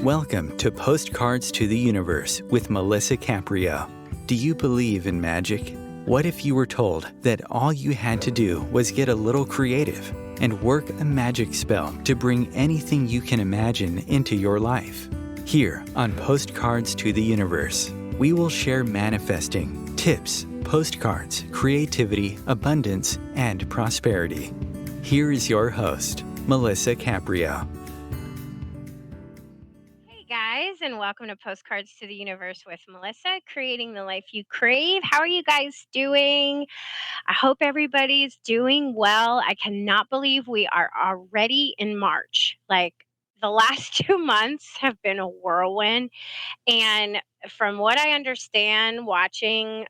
Welcome to Postcards to the Universe with Melissa Caprio. Do you believe in magic? What if you were told that all you had to do was get a little creative and work a magic spell to bring anything you can imagine into your life? Here on Postcards to the Universe, we will share manifesting, tips, postcards, creativity, abundance, and prosperity. Here is your host, Melissa Caprio. Guys, and welcome to Postcards to the Universe with Melissa, creating the life you crave. How are you guys doing? I hope everybody's doing well. I cannot believe we are already in March. Like, the last 2 months have been a whirlwind. And from what I understand, watching,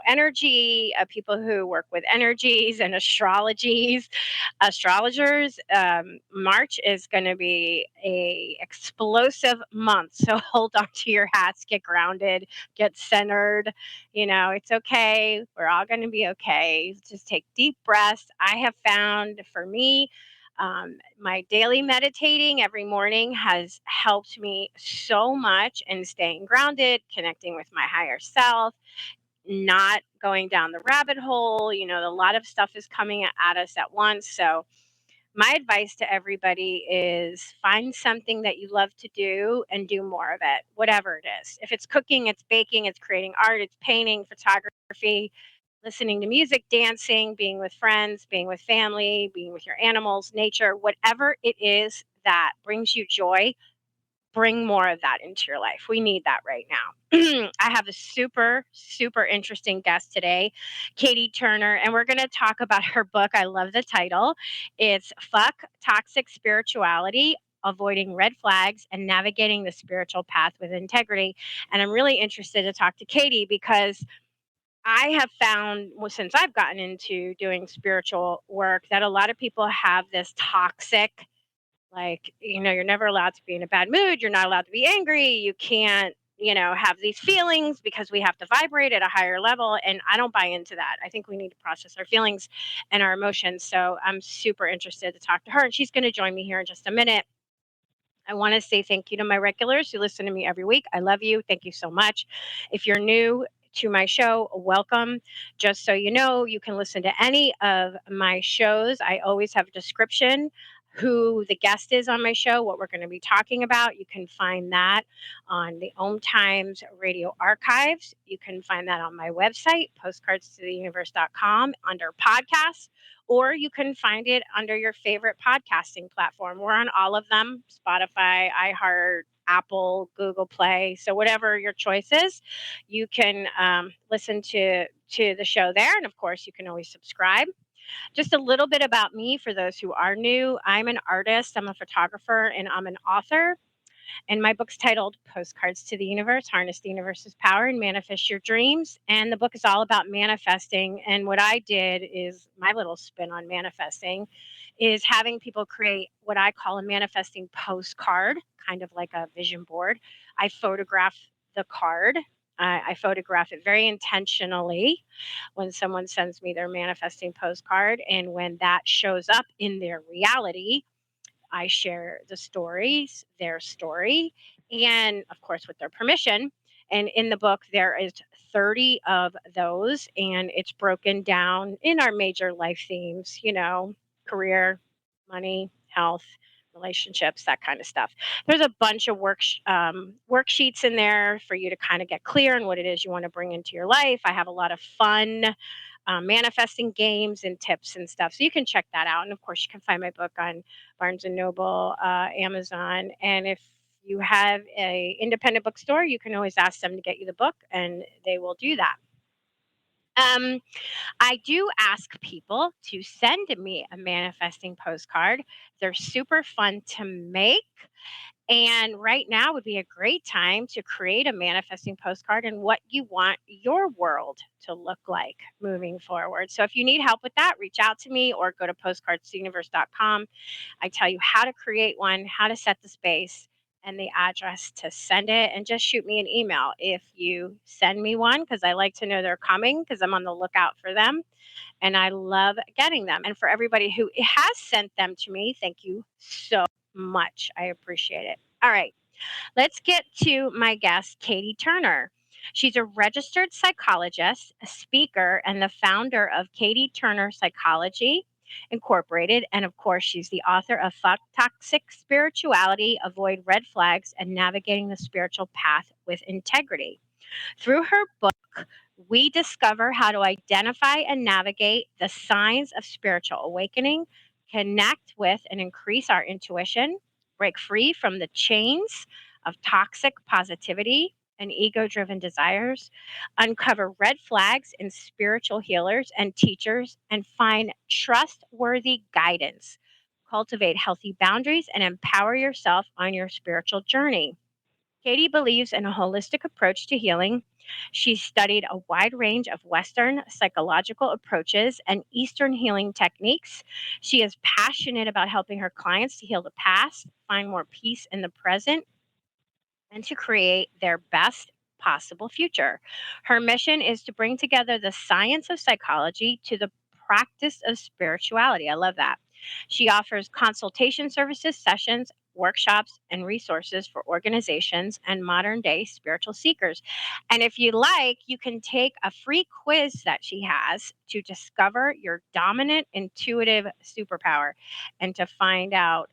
energy, people who work with energies and astrologers, March is going to be a explosive month. So hold on to your hats, get grounded, get centered. It's okay. We're all going to be okay. Just take deep breaths. I have found for me, my daily meditating every morning has helped me so much in staying grounded, connecting with my higher self, not going down the rabbit hole. A lot of stuff is coming at us at once. So, my advice to everybody is find something that you love to do and do more of it, whatever it is. If it's cooking, it's baking, it's creating art, it's painting, photography, listening to music, dancing, being with friends, being with family, being with your animals, nature, whatever it is that brings you joy, bring more of that into your life. We need that right now. I have a super, super interesting guest today, Katie Turner, and we're going to talk about her book. I love the title. It's Fuck Toxic Spirituality, Avoiding Red Flags and Navigating the Spiritual Path with Integrity. And I'm really interested to talk to Katie because I have found, well, since I've gotten into doing spiritual work, that a lot of people have this toxic, like, you're never allowed to be in a bad mood. You're not allowed to be angry. You can't, have these feelings because we have to vibrate at a higher level. And I don't buy into that. I think we need to process our feelings and our emotions. So I'm super interested to talk to her. And she's going to join me here in just a minute. I want to say thank you to my regulars who listen to me every week. I love you. Thank you so much. If you're new to my show, welcome. Just so you know, you can listen to any of my shows. I always have a description who the guest is on my show, what we're going to be talking about. You can find that on the Om Times Radio Archives. You can find that on my website, postcardstotheuniverse.com, under podcasts, or you can find it under your favorite podcasting platform. We're on all of them: Spotify, iHeart, Apple, Google Play. So whatever your choice is, you can listen to the show there. And of course, you can always subscribe. Just a little bit about me for those who are new. I'm an artist, I'm a photographer, and I'm an author. And my book's titled Postcards to the Universe, Harness the Universe's Power and Manifest Your Dreams. And the book is all about manifesting. And what I did is my little spin on manifesting is having people create what I call a manifesting postcard, kind of like a vision board. I photograph the card. I photograph it very intentionally when someone sends me their manifesting postcard. And when that shows up in their reality, I share the stories, their story, and of course, with their permission. And in the book, there is 30 of those, and it's broken down in our major life themes, career, money, health, relationships, that kind of stuff. There's a bunch of worksheets in there for you to kind of get clear on what it is you want to bring into your life. I have a lot of fun manifesting games and tips and stuff. So you can check that out. And of course, you can find my book on Barnes and Noble, Amazon. And if you have a independent bookstore, you can always ask them to get you the book, and they will do that. I do ask people to send me a manifesting postcard. They're super fun to make. And right now would be a great time to create a manifesting postcard and what you want your world to look like moving forward. So if you need help with that, reach out to me or go to postcardsuniverse.com. I tell you how to create one, how to set the space, and the address to send it. And just shoot me an email if you send me one, because I like to know they're coming, because I'm on the lookout for them. And I love getting them. And for everybody who has sent them to me, thank you so much. I appreciate it. All right. Let's get to my guest, Katie Turner. She's a registered psychologist, a speaker, and the founder of Katie Turner Psychology Incorporated. And of course, she's the author of Fuck Toxic Spirituality, Avoid Red Flags, and Navigating the Spiritual Path with Integrity. Through her book, we discover how to identify and navigate the signs of spiritual awakening, connect with and increase our intuition, break free from the chains of toxic positivity and ego driven desires, uncover red flags in spiritual healers and teachers, and find trustworthy guidance. Cultivate healthy boundaries and empower yourself on your spiritual journey. Katie believes in a holistic approach to healing. She's studied a wide range of Western psychological approaches and Eastern healing techniques. She is passionate about helping her clients to heal the past, find more peace in the present, and to create their best possible future. Her mission is to bring together the science of psychology to the practice of spirituality. I love that. She offers consultation services, sessions, workshops, and resources for organizations and modern day spiritual seekers. And if you like, you can take a free quiz that she has to discover your dominant intuitive superpower. And to find out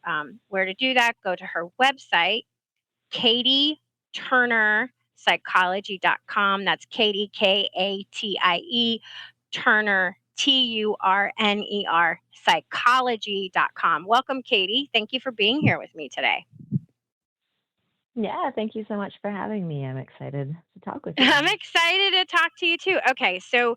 where to do that, go to her website, Katie Turner Psychology.com. That's Katie, Katie, Turner, Turner Psychology.com. Welcome, Katie. Thank you for being here with me today. Yeah, thank you so much for having me. I'm excited to talk with you. I'm excited to talk to you too. Okay, so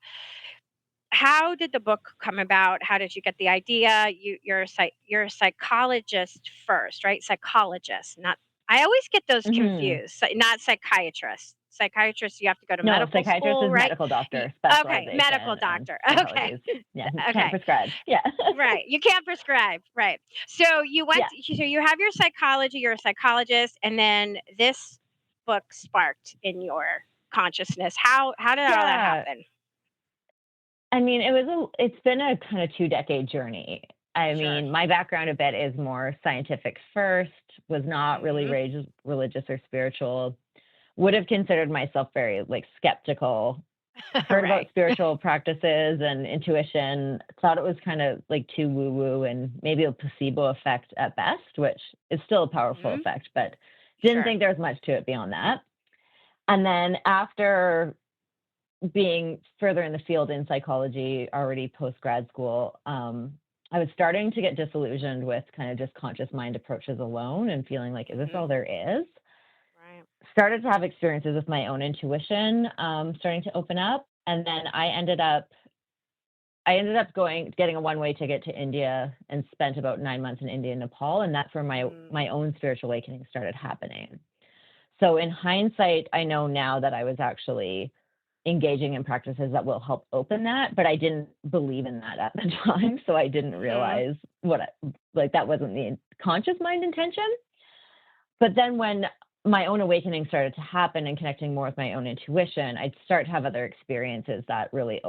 how did the book come about? How did you get the idea? You're a psychologist first, right? Psychologist, not. I always get those hmm confused. Not psychiatrist. Psychiatrist, you have to go to No, medical psychiatrist school, is right? medical doctor, Okay, medical specialization, and doctor. psychology Okay, is, yeah, can't okay, prescribe. Yeah. right. You can't prescribe, right? So Yeah. so you have your psychology. You're a psychologist, and then this book sparked in your consciousness. How did all that Yeah. happen? I mean, it's been a kind of 2-decade journey. I Sure. mean, my background a bit is more scientific first, was not really Hmm. religious or spiritual, would have considered myself very like skeptical, heard about Right. spiritual practices and intuition, thought it was kind of like too woo woo and maybe a placebo effect at best, which is still a powerful Hmm. effect, but didn't Sure. think there was much to it beyond that. And then after being further in the field in psychology, already post grad school, I was starting to get disillusioned with kind of just conscious mind approaches alone and feeling like, is this Hmm. all there is? Right. Started to have experiences with my own intuition starting to open up. And then I ended up getting a one-way ticket to India and spent about 9 months in India and Nepal, and that's where Mm. my own spiritual awakening started happening. So in hindsight, I know now that I was actually engaging in practices that will help open that, but I didn't believe in that at the time, so I didn't Mhm. realize like that wasn't the conscious mind intention. But then when my own awakening started to happen and connecting more with my own intuition, I'd start to have other experiences that really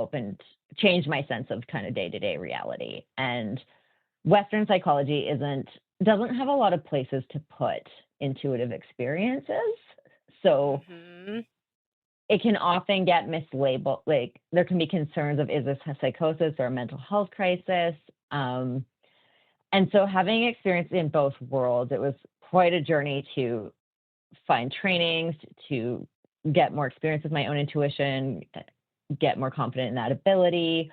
changed my sense of kind of day-to-day reality. And Western psychology doesn't have a lot of places to put intuitive experiences. So Mhm. it can often get mislabeled. Like there can be concerns of, is this a psychosis or a mental health crisis? Um, and so having experience in both worlds, it was quite a journey to find trainings, to get more experience with my own intuition, get more confident in that ability.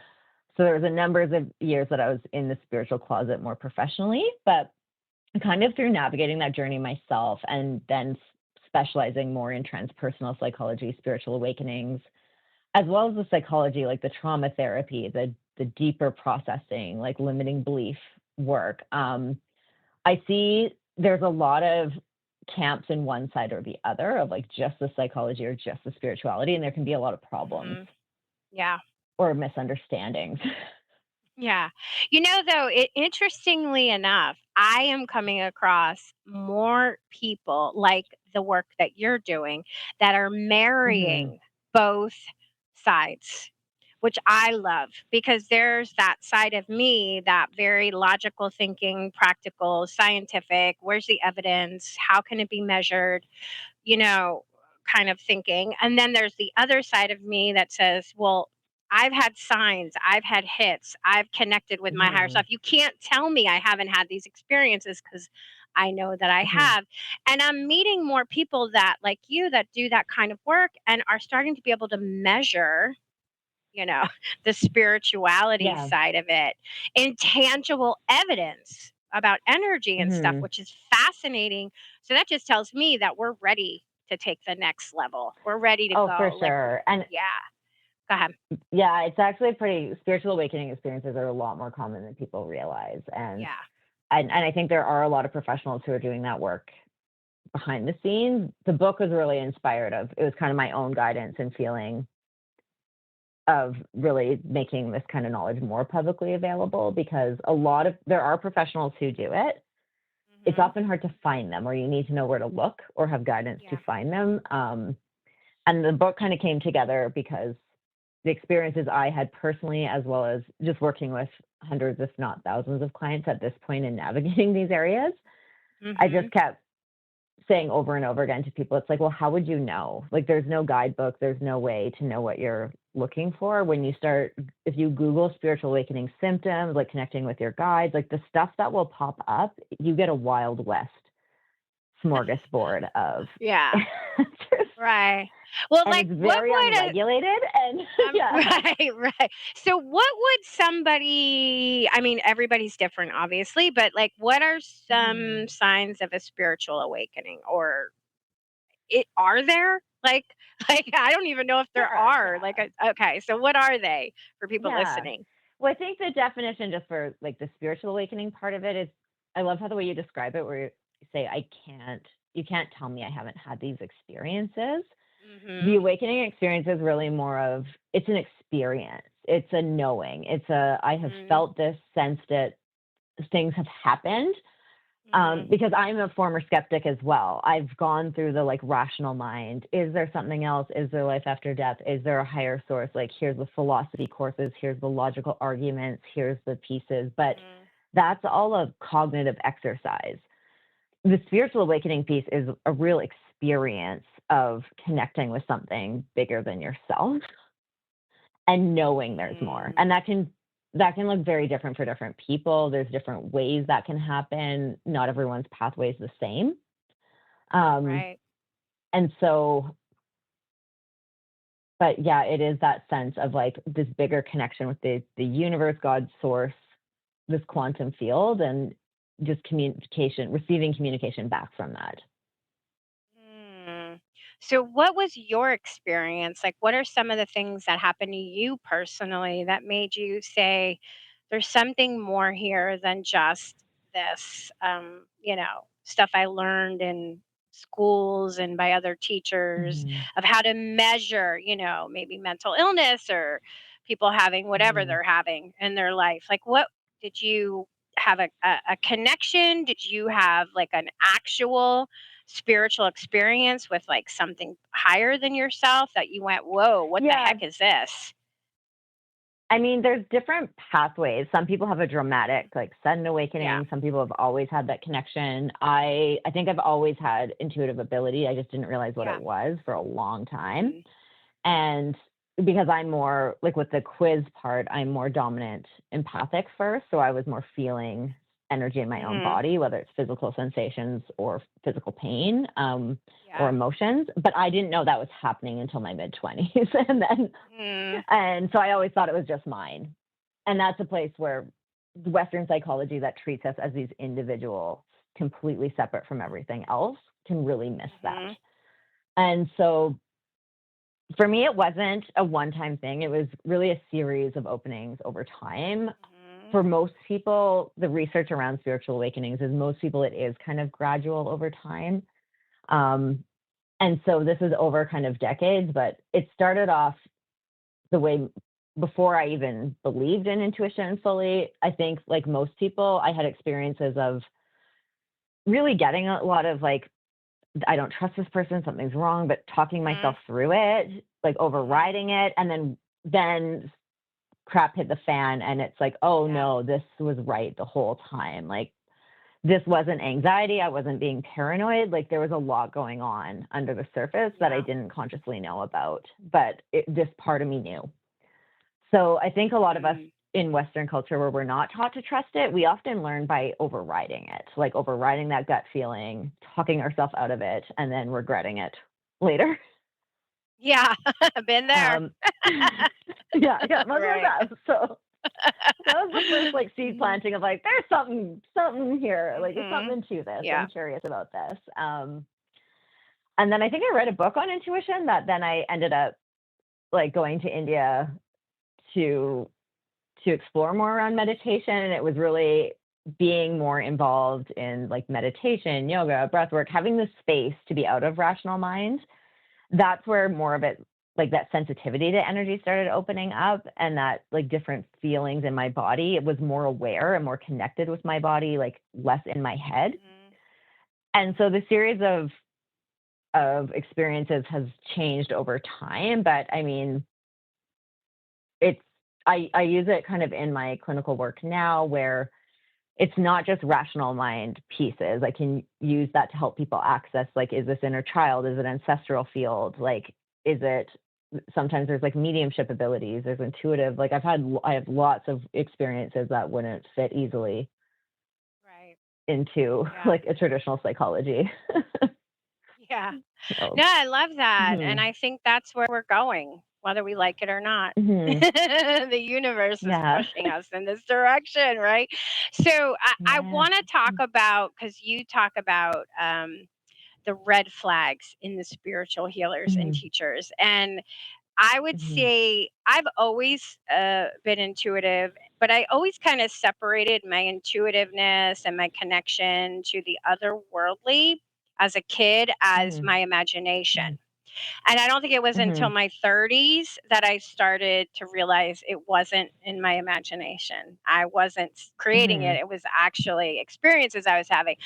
So there was a number of years that I was in the spiritual closet more professionally, but kind of through navigating that journey myself and then specializing more in transpersonal psychology, spiritual awakenings, as well as the psychology, like the trauma therapy, the deeper processing, like limiting belief work. I see there's a lot of camps in one side or the other of like just the psychology or just the spirituality, and there can be a lot of problems Mhm. Yeah. or misunderstandings. Yeah. Though, interestingly enough, I am coming across more people like the work that you're doing that are hmm marrying both sides, which I love because there's that side of me, that very logical thinking, practical, scientific, where's the evidence? How can it be measured? You know, kind of thinking. And then there's the other side of me that says, well, I've had signs, I've had hits, I've connected with my higher Hmm. self. You can't tell me I haven't had these experiences because I know that I Hmm. have. And I'm meeting more people that, like you, that do that kind of work and are starting to be able to measure, you know, the spirituality Yeah. side of it, intangible evidence about energy and stuff, Hmm. which is fascinating. So that just tells me that we're ready to take the next level. We're ready to Oh, for go. Like, sure. And yeah, go ahead. yeah, it's actually pretty spiritual awakening experiences are a lot more common than people realize. Yeah. And I think there are a lot of professionals who are doing that work behind the scenes. The book was really inspired of, it was kind of my own guidance and feeling of really making this kind of knowledge more publicly available, because there are professionals who do it. It's Hmm. often hard to find them, or you need to know where to look or have guidance to Yeah. find them. And the book kind of came together because the experiences I had personally, as well as just working with hundreds, if not thousands of clients at this point in navigating these areas, I Hmm. just kept saying over and over again to people, it's like, well, how would you know? Like, there's no guidebook, there's no way to know what you're looking for. When you start, if you Google spiritual awakening symptoms, like connecting with your guides, like the stuff that will pop up, you get a Wild West smorgasbord of Yeah. answers. Right. Well, And like, it's what very would a unregulated. And yeah. right, right. So what would somebody, I mean, everybody's different, obviously, but like, what are Mhm. some signs of a spiritual awakening? Or it are there? Like, like I don't even know if there Sure. are. Like, Yeah. okay, so what are they for people Yeah. listening? Well, I think the definition, just for like the spiritual awakening part of it, is, I love how the way you describe it, where you say, you can't tell me I haven't had these experiences. The Mhm. awakening experience is really more of, it's an experience. It's a knowing. I have Mhm. felt this, sensed it, things have happened. Mhm. Because I'm a former skeptic as well. I've gone through the like rational mind. Is there something else? Is there life after death? Is there a higher source? Like, here's the philosophy courses, here's the logical arguments, here's the pieces. But Mhm. that's all a cognitive exercise. The spiritual awakening piece is a real experience of connecting with something bigger than yourself and knowing there's more. And Mm. that can look very different for different people. There's different ways that can happen. Not everyone's pathway is the same. Um, Right. and so, but yeah, it is that sense of like this bigger connection with the universe, God, source, this quantum field, and just communication, receiving communication back from that. Mm. So, what was your experience? Like, what are some of the things that happened to you personally that made you say, there's something more here than just this, stuff I learned in schools and by other teachers Hmm. of how to measure, maybe mental illness or people having whatever Hmm. they're having in their life? Like, what did you have a connection? Did you have like an actual spiritual experience with like something higher than yourself that you went, whoa, what the Yeah. heck is this? I mean, there's different pathways. Some people have a dramatic, like, sudden Yeah. awakening. Some people have always had that connection. I think I've always had intuitive ability. I just didn't realize what Yeah. it was for a long time. Mm. And because I'm more like, with the quiz part, I'm more dominant empathic first. So I was more feeling energy in my own Mhm. body, whether it's physical sensations or physical pain, or Yeah. emotions. But I didn't know that was happening until my mid 20s. Mm. And so I always thought it was just mine. And that's a place where Western psychology that treats us as these individuals completely separate from everything else can really miss that. Mhm. And so for me, it wasn't a one time thing. It was really a series of openings over time. Mhm. For most people, the research around spiritual awakenings is, most people, it is kind of gradual over time. Um, and so this is over kind of decades, but it started off the way, before I even believed in intuition fully. I think, like most people, I had experiences of really getting a lot of like, I don't trust this person, something's wrong, but talking Mhm. myself through it, like Mhm. overriding it, and then crap hit the fan and it's like, oh Yeah. no, this was right the whole time. Like, this wasn't anxiety. I wasn't being paranoid. Like, there was a lot going on under the surface that I Yeah. didn't consciously know about, but this part of me knew. So I think a lot of us Mm. in Western culture where we're not taught to trust it, we often learn by overriding it, like overriding that gut feeling, talking ourselves out of it, and then regretting it later. Yeah. Been there. Um, yeah, most of us Right. have. So that was the first like seed Mhm. planting of like, there's something here, like there's Mhm. something to this. Yeah. I'm curious about this. And then I think I read a book on intuition that then I ended up like going to India to explore more around meditation, and it was really being more involved in like meditation, yoga, breath work, having the space to be out of rational mind. That's where more of it, like that sensitivity to energy started opening up, and that like different feelings in my body, it was more aware and more connected with my body, like less in my head. Mhm. And so the series of experiences has changed over time, but I mean, it's I use it kind of in my clinical work now where it's not just rational mind pieces. I can use that to help people access, like, is this inner child? Is it ancestral field? Like, is it, sometimes there's like mediumship abilities, there's intuitive, like I have lots of experiences that wouldn't fit easily Right. into Yeah. like a traditional psychology. Yeah. So, No, I love that. And mhm, I think that's where we're going, whether we like it or not. mhm, The universe is yeah, pushing us in this direction, right? So I yeah, want to talk about, because you talk about the red flags in the spiritual healers and mhm, teachers. And I would mhm, say I've always been intuitive, but I always kind of separated my intuitiveness and my connection to the otherworldly as a kid as mhm, my imagination. mhm, And I don't think it was until mhm, my 30s that I started to realize it wasn't in my imagination. I wasn't creating it, mhm, it was actually experiences I was having.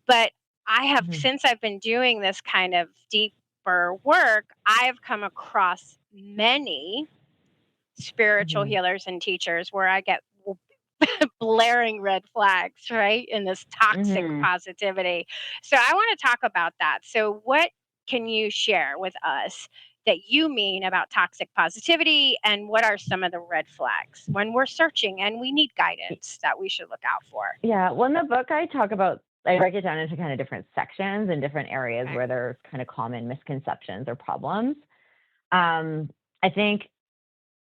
But I have, mhm, since I've been doing this kind of deeper work, I've come across many spiritual mhm, healers and teachers where I get blaring red flags, right? In this toxic mhm. positivity. So I want to talk about that. So, what can you share with us that you mean about toxic positivity, and what are some of the red flags when we're searching and we need guidance that we should look out for? Yeah, well, in the book, I talk about, I break it down into kind of different sections and different areas Okay. where there's kind of common misconceptions or problems. I think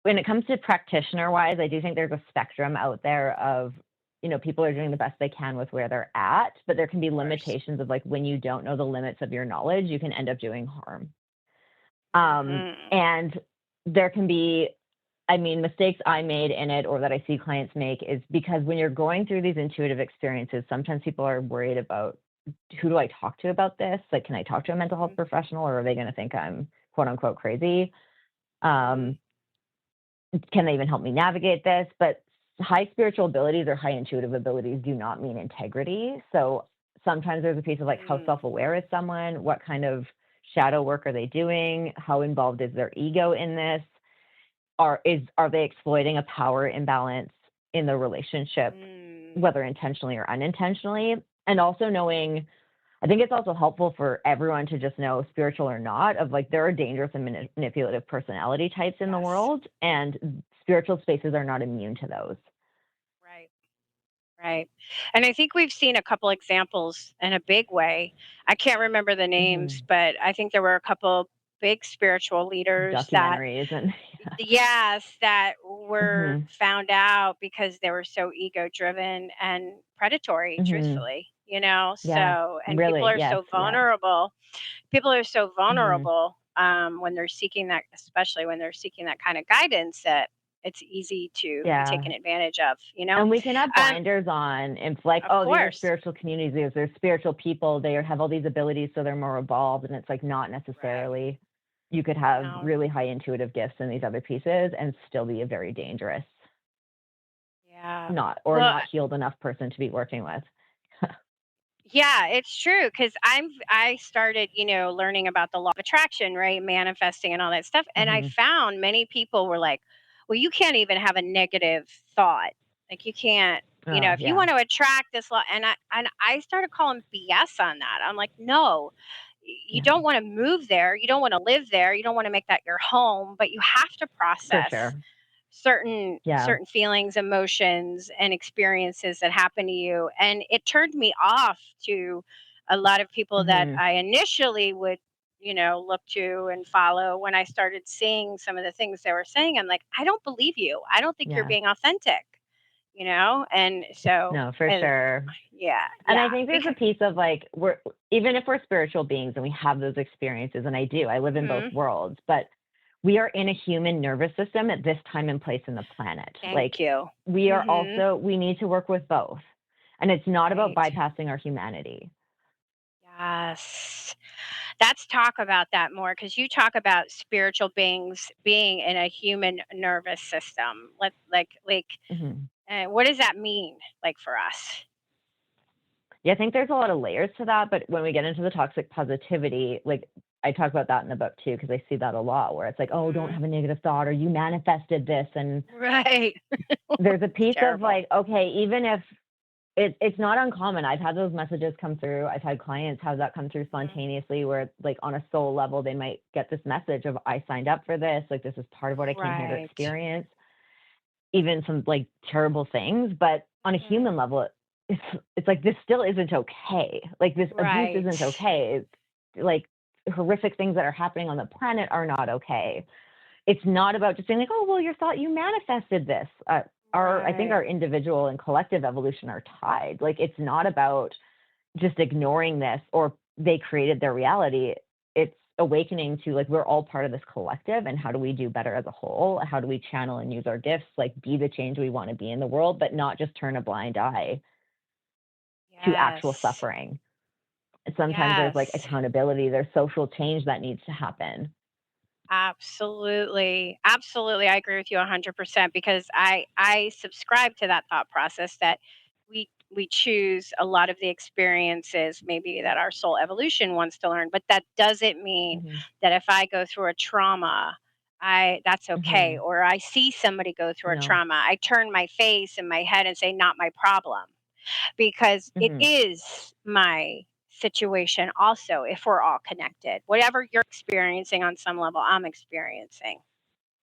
when it comes to practitioner wise, I do think there's a spectrum out there of, people are doing the best they can with where they're at, but there can be Of course. limitations of like when you don't know the limits of your knowledge, you can end up doing harm. Hmm. And there can be, I mean, mistakes I made in it or that I see clients make is because when you're going through these intuitive experiences, sometimes people are worried about, who do I talk to about this? Like, can I talk to a mental health Hmm. professional or are they going to think I'm quote unquote crazy? Hmm. Um, can they even help me navigate this? But high spiritual abilities or high intuitive abilities do not mean integrity. So sometimes there's a piece of like, how Mm. self aware is someone? What kind of shadow work are they doing? How involved is their ego in this? Are they exploiting a power imbalance in the relationship, Mm. whether intentionally or unintentionally? And also knowing, I think it's also helpful for everyone to just know, spiritual or not, of like there are dangerous and manipulative personality types in the Yes. world, and spiritual spaces are not immune to those. Right. Right. And I think we've seen a couple examples in a big way. I can't remember the names, Hmm. but I think there were a couple big spiritual leaders that, Documentaries and yes, that were hmm, found out because they were so ego driven and predatory, hmm, truthfully, yeah, so, and people really, are yes, so yeah, vulnerable. People are so hmm, vulnerable when they're seeking that, especially when they're seeking that kind of guidance, that it's easy to be yeah. taken advantage of. And we can have Um, blinders on. It's like, of oh, these are course. spiritual communities, they're spiritual people, they have all these abilities, so they're more evolved. And it's like, not Right. necessarily. You could have No. really high intuitive gifts in these other pieces and still be a very dangerous, Yeah. Well, not healed enough person to be working with. yeah, it's true because I started, learning about the law of attraction, right? Manifesting and all that stuff. And I Hmm. found many people were like, well, you can't even have a negative thought. Like you can't, Oh, if you yeah. want to attract this law, and I started calling BS on that. I'm like, no, you Yeah, don't want to move there, you don't want to live there, you don't want to make that your home, but you have to for process sure. Yeah. certain feelings, emotions, and experiences that happen to you. And it turned me off to a lot of people that Hmm. I initially would, look to and follow. When I started seeing some of the things they were saying, I'm like, I don't believe you. I don't think you're Yeah. being authentic, And so, No, for sure. yeah, And I yeah. think there's a Because, piece of like, even if we're spiritual beings and we have those experiences, and I live in both hmm worlds, but we are in a human nervous system at this time and place in the planet. Like, thank you. Hmm we need to work with both. And it's not about Right. bypassing our humanity. Yes. Let's talk about that more because you talk about spiritual beings being in a human nervous system. Hmm. What does that mean, like for us? Yeah, I think there's a lot of layers to that. But when we get into the toxic positivity, like I talk about that in the book too, because I see that a lot where it's like, oh, don't Hmm have a negative thought or you manifested this. And Right. there's a It's piece of terrible. like, okay, even if it's not uncommon. I've had those messages come through. I've had clients have that come through Mhm. spontaneously where it's like on a soul level, they might get this message of, I signed up for this. Like, this is part of what I came here to Right. experience, even some like terrible things. But on a hmm human level, it's, it's like, this still isn't okay. Like, this abuse Right. isn't okay. It's like horrific things that are happening on the planet are not okay. It's not about just saying like, oh, well, your thought, you manifested this. I think Right. our individual and collective evolution are tied. Like, it's not about just ignoring this or they created their reality. It's awakening to like, we're all part of this collective, and how do we do better as a whole? How do we channel and use our gifts, like be the change we want to be in the world, but not just turn a blind eye to actual Yes. suffering. Sometimes there's like Yes. accountability, there's social change that needs to happen. Absolutely. Absolutely. I agree with you 100% because I subscribe to that thought process that we choose a lot of the experiences maybe that our soul evolution wants to learn, but that doesn't mean Hmm. that if I go through a trauma, I that's okay, Hmm. or I see somebody go through a No. trauma, I turn my face and my head and say not my problem because it Hmm. is my situation also if we're all connected. Whatever you're experiencing on some level, I'm experiencing,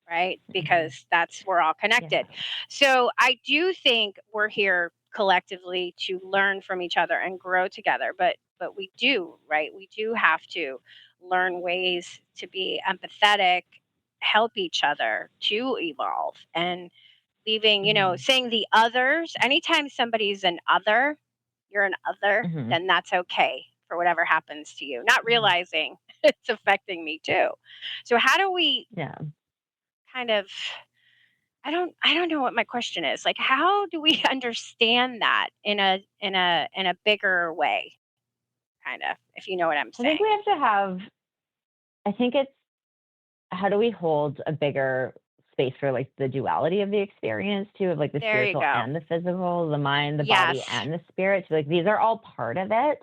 right? Hmm. Because we're all Yeah. connected. So I do think we're here collectively to learn from each other and grow together, but we do, right? We do have to learn ways to be empathetic, help each other to evolve and leaving, Hmm. saying the others. Anytime somebody's an other, you're an other, Hmm. then that's okay for whatever happens to you, not Hmm. realizing it's affecting me too. So how do we Yeah. kind of I don't know what my question is. Like how do we understand that in a bigger way, kind of, if you know what I'm I think saying. we have to have, I think it's, how do we hold a bigger space for like the duality of the experience too, of like the There you spiritual go. and the physical, the mind, the body, Yes. and the spirit. So like these are all part of it.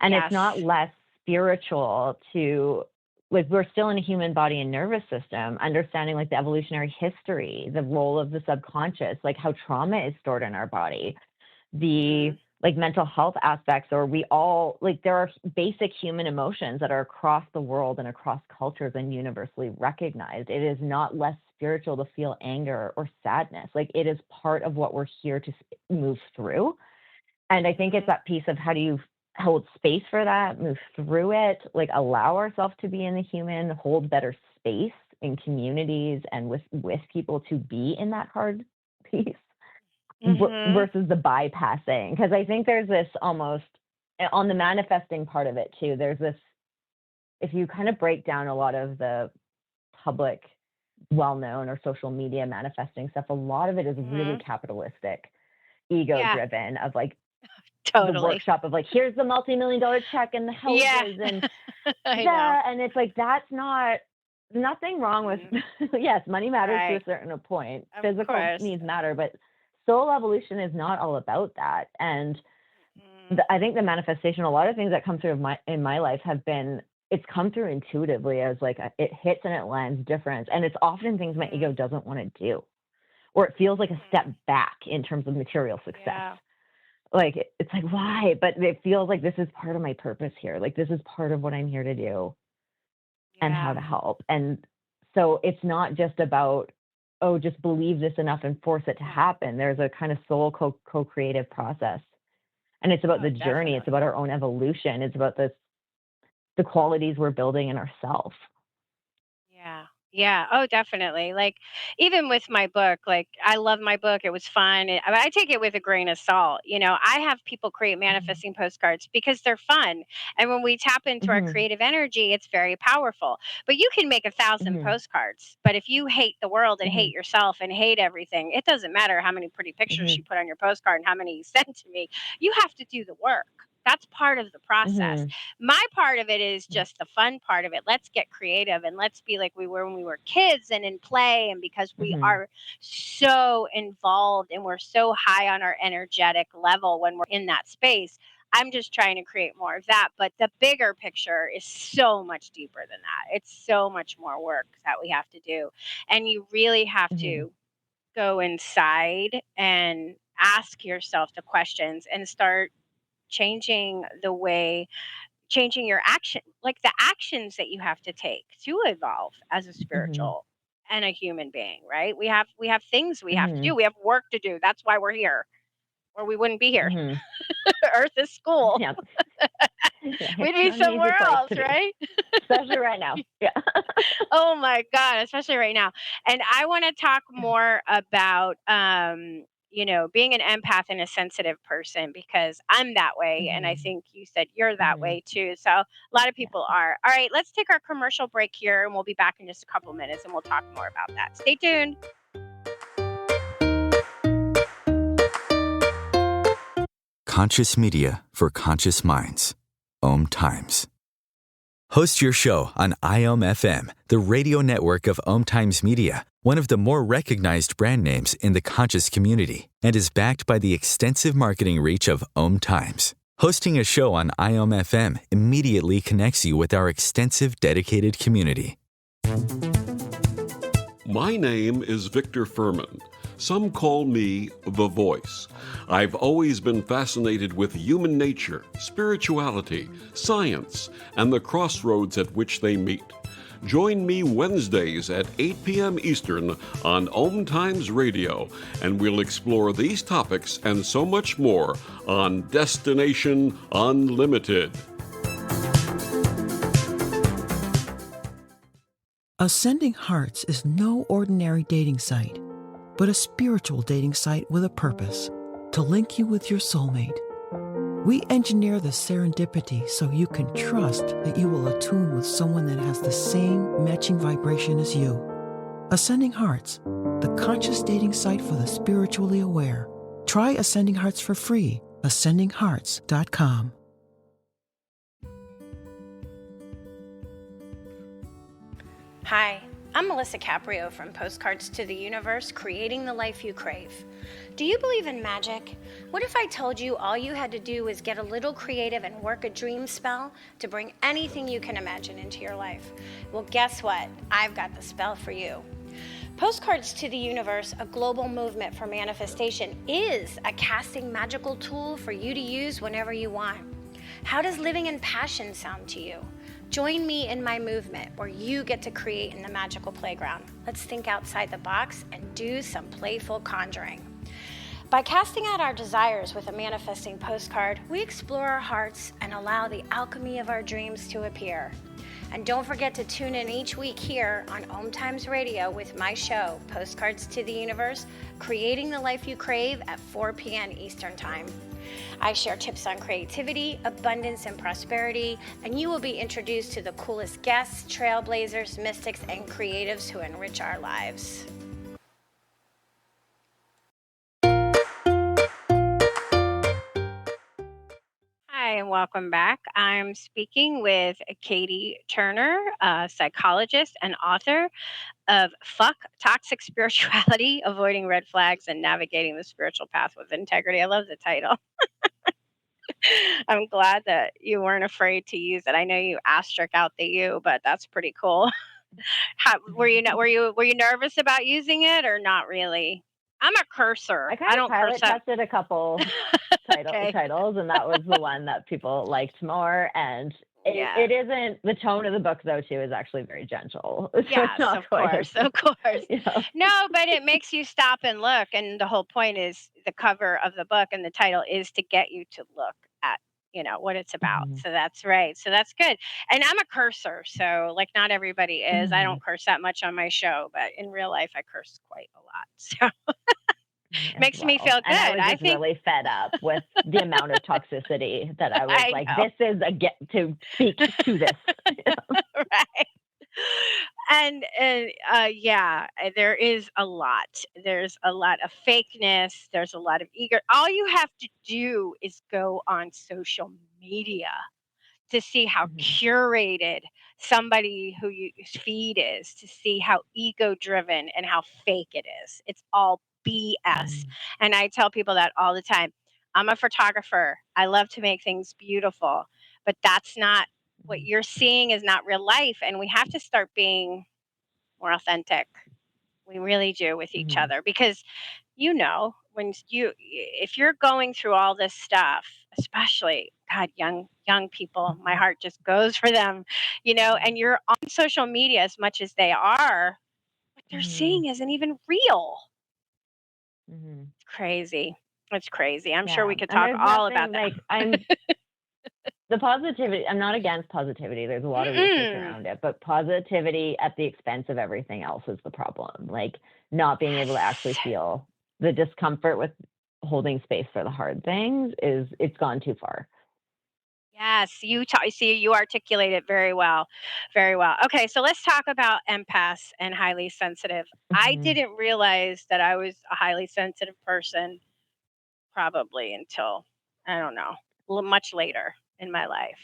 And it's not Yes. less spiritual to, like, we're still in a human body and nervous system, understanding like the evolutionary history, the role of the subconscious, like how trauma is stored in our body, the Mhm. like mental health aspects, or we all like, there are basic human emotions that are across the world and across cultures and universally recognized. It is not less spiritual to feel anger or sadness. Like, it is part of what we're here to move through. And I think it's Mhm. that piece of, how do you hold space for that, move through it, like allow ourselves to be in the human, hold better space in communities and with people to be in that hard piece Mhm. versus the bypassing. Because I think there's this almost, on the manifesting part of it too, there's this, if you kind of break down a lot of the public, well-known or social media manifesting stuff, a lot of it is really Mhm. capitalistic, ego Yeah, driven, of like the totally. workshop of like, here's the multi-million dollar check and the Yeah. houses and I know. that. And it's like, that's not, nothing wrong with, Mm, yes, money matters to a right. certain point. Of Physical course. needs matter, but soul evolution is not all about that. And Mm, I think the manifestation, a lot of things that come through in my life have been, it's come through intuitively as like, it hits and it lands different. And it's often things my mhm. ego doesn't want to do. or it feels like a Mhm. step back in terms of material success. Yeah. Like it's like, why? But it feels like this is part of my purpose here. Like this is part of what I'm here to do and how Yeah. to help. And so it's not just about, oh, just believe this enough and force it to Yeah. happen. There's a kind of soul co-creative process. And it's about Oh, the journey. It's definitely. about our own evolution. It's about the qualities we're building in ourselves. Yeah. Yeah. Oh, definitely. Like, even with my book, like, I love my book. It was fun. I take it with a grain of salt. I have people create Mhm. manifesting postcards because they're fun. And when we tap into our Mhm. creative energy, it's very powerful. But you can make 1,000 Mhm. postcards. But if you hate the world and hate Mhm. yourself and hate everything, it doesn't matter how many pretty pictures Mhm. you put on your postcard and how many you send to me. You have to do the work. That's part of the process. Mhm. My part of it is just the fun part of it. Let's get creative and let's be like we were when we were kids and in play. And because we Mhm. are so involved and we're so high on our energetic level when we're in that space, I'm just trying to create more of that. But the bigger picture is so much deeper than that. It's so much more work that we have to do. And you really have Mhm. to go inside and ask yourself the questions and start changing the way changing your action, like the actions that you have to take to evolve as a Mhm. spiritual and a human being, right? We have things we have to do. Mhm. We have work to do. That's why we're here, or we wouldn't be here. Mhm. Earth is school. Yeah. Yeah. We'd It's be not an easy somewhere place else, to be, right? especially right now. Yeah. Oh my God, especially right now. And I want to talk more about being an empath and a sensitive person because I'm that way. And I Mhm. think you said you're that Mhm. way too. So a lot of Yeah. people are. All right, let's take our commercial break here and we'll be back in just a couple minutes and we'll talk more about that. Stay tuned. Conscious media for conscious minds. Om Times. Host your show on IOM FM, the radio network of Om Times Media, one of the more recognized brand names in the conscious community, and is backed by the extensive marketing reach of Om Times. Hosting a show on IOM FM immediately connects you with our extensive dedicated community. My name is Victor Furman. Some call me the Voice. I've always been fascinated with human nature, spirituality, science, and the crossroads at which they meet. Join me Wednesdays at 8 p.m. Eastern on Om Times Radio, and we'll explore these topics and so much more on Destination Unlimited. Ascending Hearts is no ordinary dating site, but a spiritual dating site with a purpose to link you with your soulmate. We engineer the serendipity so you can trust that you will attune with someone that has the same matching vibration as you. Ascending Hearts, the conscious dating site for the spiritually aware. Try Ascending Hearts for free. ascendinghearts.com. Hi, I'm Melissa Caprio from Postcards to the Universe, creating the life you crave. Do you believe in magic? What if I told you all you had to do was get a little creative and work a dream spell to bring anything you can imagine into your life? Well, guess what? I've got the spell for you. Postcards to the Universe, a global movement for manifestation, is a casting magical tool for you to use whenever you want. How does living in passion sound to you? Join me in my movement where you get to create in the magical playground. Let's think outside the box and do some playful conjuring. By casting out our desires with a manifesting postcard, we explore our hearts and allow the alchemy of our dreams to appear. And don't forget to tune in each week here on Om Times Radio with my show, Postcards to the Universe, creating the life you crave at 4 p.m. Eastern Time. I share tips on creativity, abundance, and prosperity, and you will be introduced to the coolest guests, trailblazers, mystics, and creatives who enrich our lives. Hi, and welcome back. I'm speaking with Katie Turner, a psychologist and author of Fuck Toxic Spirituality, Avoiding Red Flags and Navigating the Spiritual Path with Integrity. I love the title. I'm glad that you weren't afraid to use it. I know you asterisk out the U, but that's pretty cool. Were you nervous about using it or not really? I'm a cursor. I I kind of don't curse pilot that. tested a couple Okay. titles, and that was the one that people liked more. And Yeah. it isn't, the tone of the book though too is actually very gentle, so it's Yes, not of quite as course, of course. you know. No, but it makes you stop and look, and the whole point is the cover of the book and the title is to get you to look at, what it's about. Mhm. So that's right. So that's good. And I'm a cursor, so like not everybody is. I don't Mhm. curse that much on my show, but in real life I curse quite a lot. So Me as makes me well. feel And I good. was I just think really fed up with the amount of toxicity that I was I like, know. this is a get to speak to this. Right. And yeah, there is a lot. There's a lot of fakeness. There's a lot of ego. All you have to do is go on social media to see how Mhm. curated somebody who you feed is, to see how ego driven and how fake it is. It's all BS. Mhm. And I tell people that all the time. I'm a photographer. I love to make things beautiful, but that's not what Mhm. you're seeing is not real life. And we have to start being more authentic. We really do with each Mhm. other because when if you're going through all this stuff, especially God, young people, my Mhm. heart just goes for them, and you're on social media as much as they are, what they're Mhm. seeing isn't even real. Mhm. It's crazy. It's crazy. I'm sure Yeah. we could And talk there's all about nothing that. like the positivity, I'm not against positivity. There's a lot of research Mm-mm. around it, but positivity at the expense of everything else is the problem. Like not being able to actually Yes. feel the discomfort with holding space for the hard things it's gone too far. Yes, see, you articulate it very well, very well. Okay, so let's talk about empaths and highly sensitive. I Mhm. didn't realize that I was a highly sensitive person probably until, I don't know, much later in my life.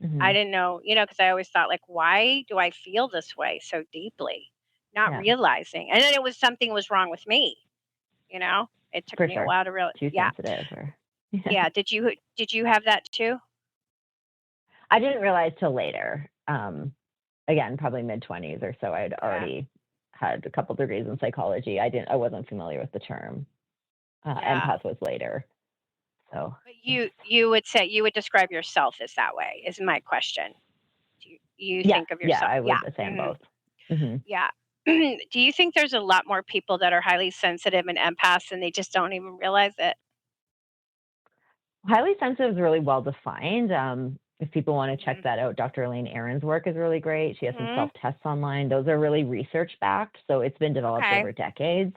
I Mhm. didn't know, because I always thought, like, why do I feel this way so deeply? Not Yeah, realizing. And then it was something was wrong with me, you know? It took for me a sure. while to realize. Too Yeah. sensitive or yeah. Yeah. Did you have that too? I didn't realize till later. Again, probably mid-20s or so. I'd Yeah. already had a couple degrees in psychology. I wasn't familiar with the term. Yeah. Empath was later. So, But yes. you would describe yourself as that way, is my question. Do you Yes, think of yeah, yourself? I Yeah. would say them Mhm. both. Hmm. Yeah. Do you think there's a lot more people that are highly sensitive and empaths and they just don't even realize it? Highly sensitive is really well defined. If people want to check Mhm. that out, Dr. Elaine Aron's work is really great. She has some Mhm. self-tests online. Those are really research backed, so it's been developed Okay. over decades.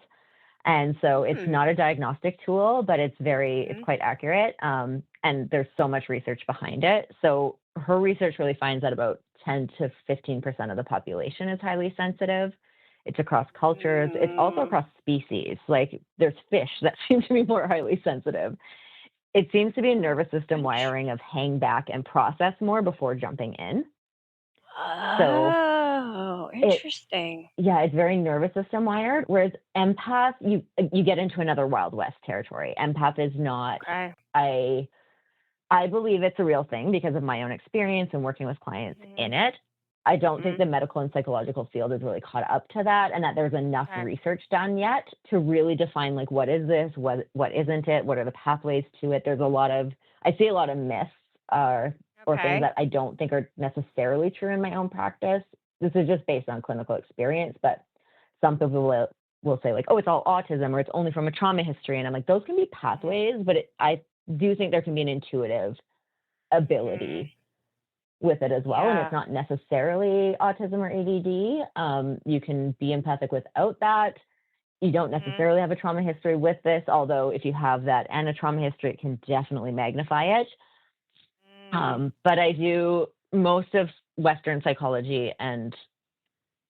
And so it's Hmm. not a diagnostic tool, but it's Mhm. quite accurate. And there's so much research behind it. So her research really finds that about 10 to 15% of the population is highly sensitive. It's across cultures. It's also Mm. across species. Like there's fish that seem to be more highly sensitive. It seems to be a Oh, nervous system int- wiring of hang back and process more before jumping in. So oh, it interesting. yeah, it's very nervous system wired. Whereas empath, you get into another Wild West territory. Empath is not. Okay. I I believe it's a real thing because of my own experience and working with clients Mhm. in it. I don't think Mhm. the medical and psychological field is really caught up to that, and that there's enough Okay. research done yet to really define like what is this, what isn't it, what are the pathways to it. I see a lot of myths or things Okay. that I don't think are necessarily true in my own practice. This is just based on clinical experience, but some people will say like, oh, it's all autism or it's only from a trauma history, and I'm like, those can be Mhm. pathways, but I do think there can be an intuitive Mhm. ability with it as well. And it's Yeah. not necessarily autism or ADD. You can be empathic without that. You don't Mhm. necessarily have a trauma history with this, although if you have that and a trauma history, it can definitely magnify it. Mm. But I do, most of Western psychology and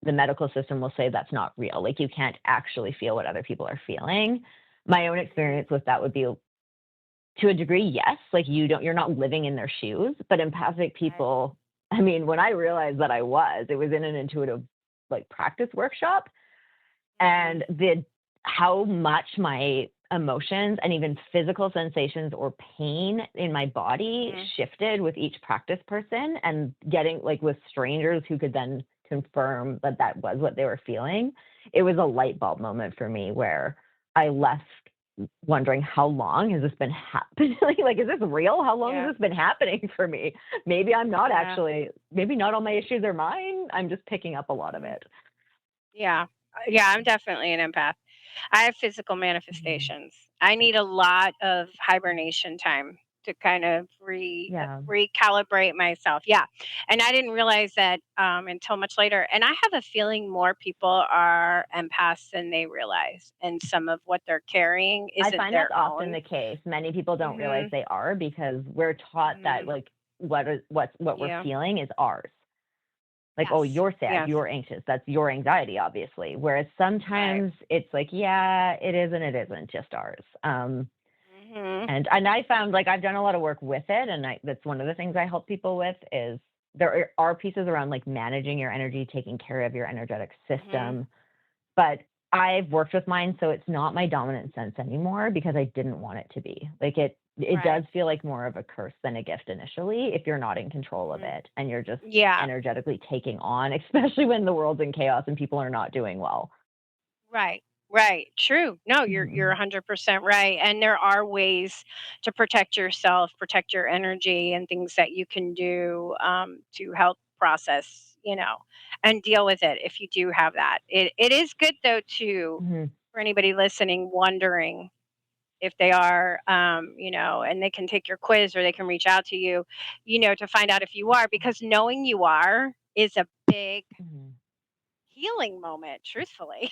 the medical system will say that's not real. Like you can't actually feel what other people are feeling. My own Mhm. experience with that would be to a degree, yes. Like you're not living in their shoes, but empathic Right. people, I mean, when I realized that it was in an intuitive like practice workshop, Mhm. and how much my emotions and even physical sensations or pain in my body Mhm. shifted with each practice person, and getting like with strangers who could then confirm that that was what they were feeling. It was a light bulb moment for me where I left wondering, how long has this been happening? Like, is this real? How long has Yeah. this been happening for me? Maybe I'm not Yeah. actually, maybe not all my issues are mine. I'm just picking up a lot of Mhm. it. Yeah. Yeah, I'm definitely an empath. I have physical Mhm. manifestations. I need a lot of hibernation time to kind of Yeah. recalibrate myself. Yeah, and I didn't realize that until much later. And I have a feeling more people are empaths than they realize, and some of what they're carrying I isn't find that's their often own. the case. Many people don't realize Mhm. they are because we're taught that, Mhm. like, what we're Yeah. feeling is ours. Like, oh, Yes. you're sad, Yes. you're anxious, that's your anxiety, obviously. Whereas Right. sometimes it's like, yeah, it is and it isn't just ours. Mhm. And I found, like, I've done a lot of work with it, and that's one of the things I help people with is there are pieces around like managing your energy, taking care of your energetic Mhm. system. But I've worked with mine, so it's not my dominant sense anymore because I didn't want it to be. Like, it does Right. feel like more of a curse than a gift initially if you're not in control of Mhm. it and you're just Yeah. energetically taking on, especially when the world's in chaos and people are not doing well. Right. Right. True. No, you're Mhm. 100% right. And there are ways to protect yourself, protect your energy, and things that you can do to help process, and deal with it if you do have that. It is good though too Mhm. for anybody listening, wondering if they are, and they can take your quiz or they can reach out to you, to find out if you are, because knowing you are is a big Mhm. healing moment. Truthfully.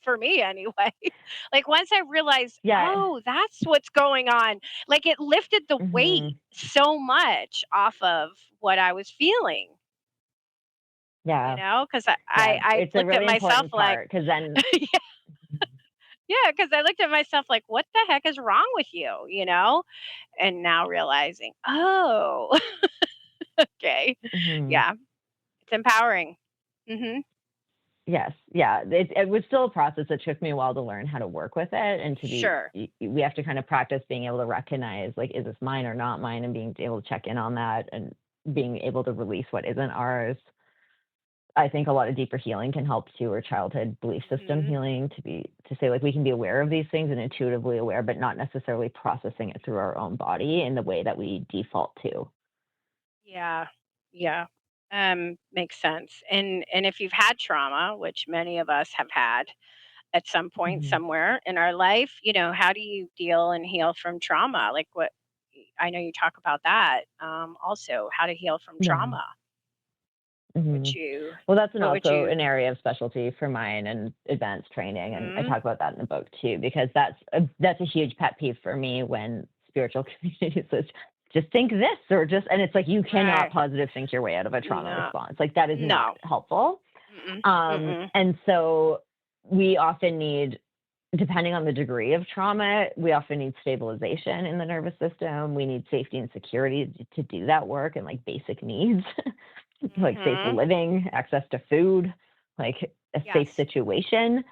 For me anyway. Like once I realized, Yeah. "Oh, that's what's going on." Like it lifted the weight Mhm. so much off of what I was feeling, Yeah. because I Yeah. I It's a looked at really myself important like part because then yeah, yeah, because I looked at myself like, "What the heck is wrong with you?" And now realizing, "Oh, okay." mhm. Yeah, it's empowering. Mhm. Yes, yeah. It was still a process. It took me a while to learn how to work with it and to be. Sure. We have to kind of practice being able to recognize, like, is this mine or not mine, and being able to check in on that and being able to release what isn't ours. I think a lot of deeper healing can help too, or childhood belief system Mhm. healing to say, like, we can be aware of these things and intuitively aware, but not necessarily processing it through our own body in the way that we default to. Yeah. Yeah. Makes sense. And if you've had trauma, which many of us have had at some point Hmm. somewhere in our life, how do you deal and heal from trauma? Like what I know you talk about that. Also how to heal from Yeah. trauma. What would Hmm. you Well, that's what would also you an area of specialty for mine and advanced training, and I Mhm. talk about that in the book too, because that's a huge pet peeve for me when spiritual communities says, just think this, or just, and it's like you cannot Right. positive think your way out of a trauma No. response. Like, that is not No. helpful. Mm-mm. Mm-mm. And so we often need, depending on the degree of trauma, we often need stabilization in the nervous system. We need safety and security to do that work and, like, basic needs, like safe Mhm. living, access to food, like a safe Yes. situation.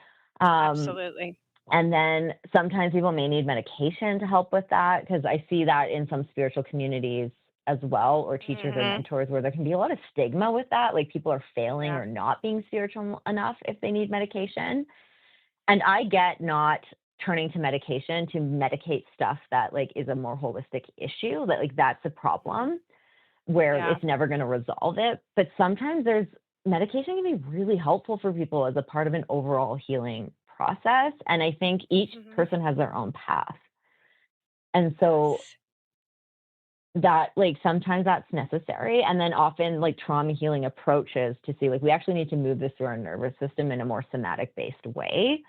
Um, Absolutely. and then sometimes people may need medication to help with that, because I see that in some spiritual communities as well, or teachers or Mhm. mentors, where there can be a lot of stigma with that. Like, people are failing Yeah. or not being spiritual enough if they need medication. And I get not turning to medication to medicate stuff that, like, is a more holistic issue, that, like, that's a Mhm. problem where Yeah. it's never going to resolve it. But sometimes there's medication can be really helpful for people as a part of an overall healing process. And I think each Mhm. person has their own path. And so Yes. that, like, sometimes that's necessary. And then often, like, trauma healing approaches to see, like, we actually need to move this through our nervous system in a more somatic based way.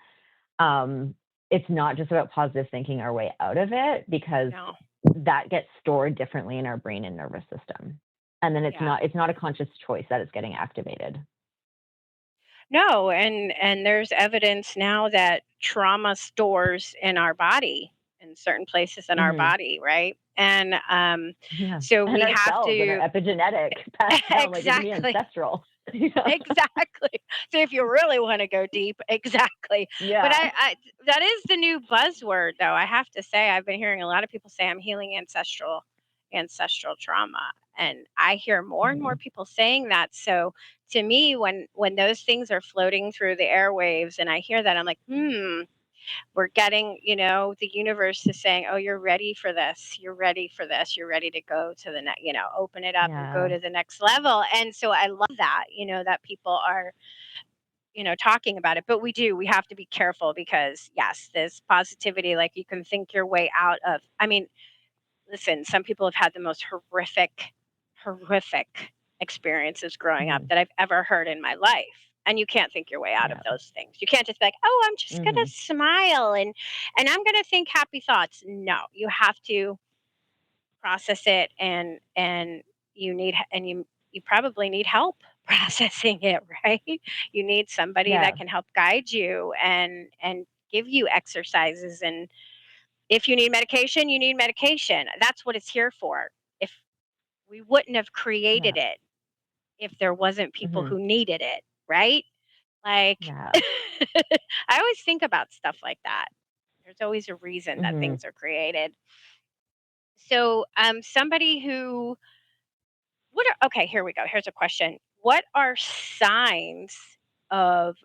um, it's not just about positive thinking our way out of it, because No. that gets stored differently in our brain and nervous system. And then Yeah. it's not a conscious choice that it's getting activated. No, and there's evidence now that trauma stores in our body, in certain places in our Hmm. body, right? And Yeah. so And we our have cells and our to epigenetic passed down, like, it can be exactly. ancestral. Yeah. Exactly. So if you really want to go deep, exactly. But Yeah. I that is the new buzzword though. I have to say I've been hearing a lot of people say I'm healing ancestral trauma. And I hear more and more Mhm. people saying that. So to me when those things are floating through the airwaves and I hear that I'm like, we're getting, the universe is saying, oh, you're ready for this. You're ready for this. You're ready to go to the next, open it up and go Yeah. to the next level. And so I love that, that people are, talking about it. But we have to be careful because, yes, this positivity, like you can think your way out of, I mean, listen, some people have had the most horrific experiences growing up Hmm. that I've ever heard in my life. And you can't think your way out of Yeah. those things. You can't just be like, "Oh, I'm just going to Hmm. smile and I'm going to think happy thoughts." No, you have to process it and you probably need help processing it, right? You need somebody that Yeah. can help guide you and give you exercises, and if you need medication, you need medication. That's what it's here for. If we wouldn't have created Yeah. it if there wasn't people Hmm. who needed it, right? Like Yeah. I always think about stuff like that. There's always a reason that Hmm. things are created. So, somebody who okay, here we go. Here's a question. What are signs of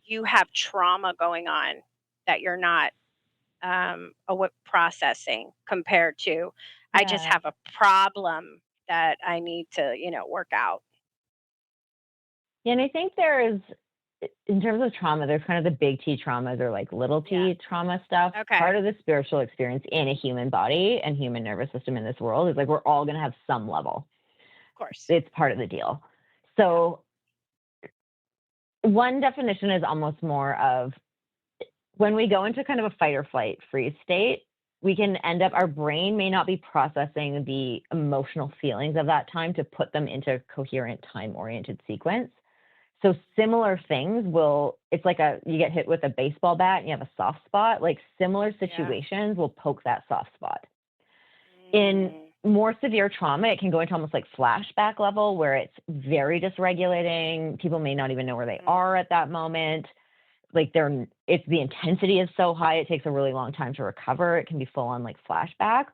you have trauma going on that you're not processing compared to I just Yeah. have a problem that I need to, work out. Yeah, and I think there's, in terms of trauma, there's kind of the big T traumas or like little Yeah. t trauma stuff. Okay. Part of the spiritual experience in a human body and human nervous system in this world is like we're all going to have some level. Of course. It's part of the deal. Yeah. So, one definition is almost more of when we go into kind of a fight or flight freeze state, we can end up, our brain may not be processing the emotional feelings of that time to put them into a coherent time oriented sequence. So similar things it's like you get hit with a baseball bat and you have a soft spot, like similar Yeah. situations will poke that soft spot. In Mm. more severe trauma, it can go into almost like flashback level where it's very dysregulating. People may not even know where they Mhm. are at that moment. Like it's the intensity is so high, it takes a really long time to recover. It can be full on like flashback.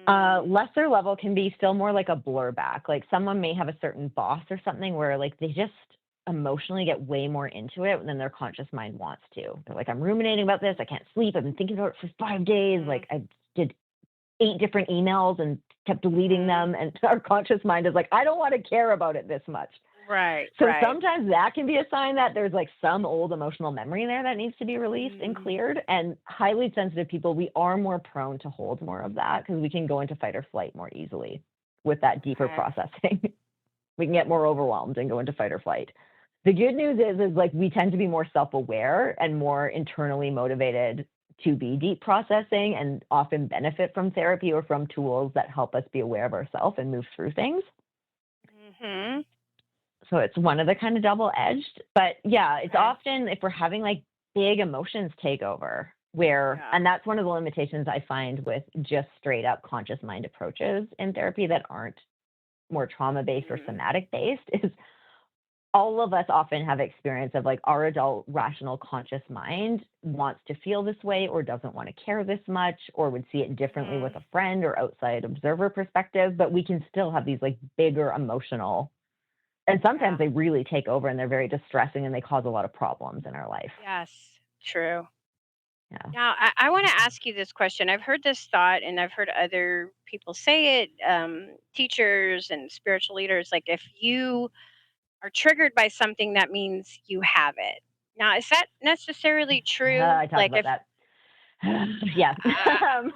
Mm. Lesser level can be still more like a blur back. Like someone may have a certain boss or something where like they just emotionally get way more into it than their conscious mind wants to. They're like, I'm ruminating about this. I can't sleep. I've been thinking about it for 5 days. Mhm. Like I did 8 different emails and kept deleting Mhm. them. And our conscious mind is like, I don't want to care about it this much. Right. So Right. sometimes that can be a sign that there's like some old emotional memory in there that needs to be released and Mm. cleared. And highly sensitive people, we are more prone to hold more of that because we can go into fight or flight more easily with that deeper Okay. processing. We can get more overwhelmed and go into fight or flight. The good news is like we tend to be more self-aware and more internally motivated to be deep processing and often benefit from therapy or from tools that help us be aware of ourselves and move through things. Mhm. So it's one of the kind of double-edged. But yeah, it's Okay. often if we're having like big emotions take over, Yeah. and that's one of the limitations I find with just straight up conscious mind approaches in therapy that aren't more trauma-based or Mm. somatic-based, is all of us often have experience of like our adult rational conscious mind wants to feel this way or doesn't want to care this much or would see it differently with Mhm. a friend or outside observer perspective, but we can still have these like bigger emotional, and sometimes Yeah. they really take over and they're very distressing and they cause a lot of problems in our life. Yes. True. Yeah. Now, I want to ask you this question. I've heard this thought, and I've heard other people say it, teachers and spiritual leaders. Like, if you are triggered by something, that means you have it. Now, is that necessarily true? I talk Like, about if that. Yeah. uh,